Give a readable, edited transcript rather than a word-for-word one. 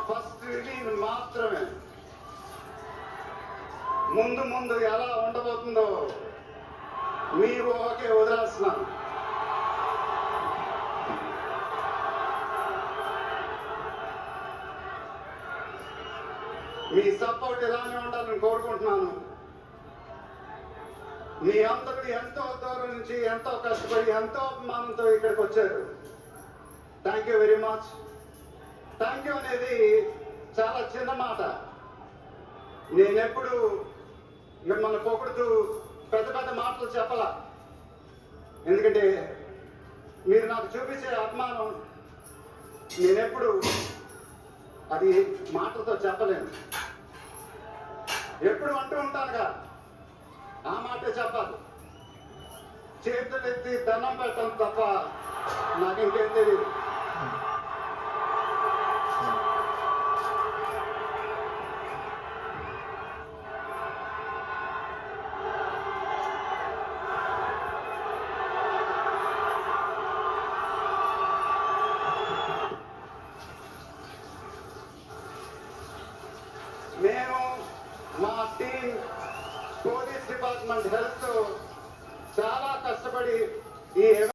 First release మాత్రమే. ముందు ముందు ఎలా ఉండబోతుందో మీరు ఓకే వదిలేస్తున్నాను. మీ సపోర్ట్ ఇలానే ఉండాలని కోరుకుంటున్నాను. మీ అందరూ ఎంతో దూరం నుంచి ఎంతో కష్టపడి ఎంతో అభిమానంతో ఇక్కడికి వచ్చారు. Thank you very much. Thank you అనేది చాలా చిన్న మాట. నేనెప్పుడు మిమ్మల్ని పొగుడుతూ పెద్ద పెద్ద మాటలు చెప్పాల. ఎందుకంటే మీరు నాకు చూపించే అభిమానం నేనెప్పుడు అది మాటలతో చెప్పలేను. ఎప్పుడు అంటూ ఉంటానుగా, ఆ మాటే చెప్పాలి. చేతులు ఎత్తి దండం పెట్టడం తప్ప నాకు ఇంకేం తెలియదు. మేము మా టీం పోలీస్ డిపార్ట్మెంట్ హెల్త్ చాలా కష్టపడి ఈ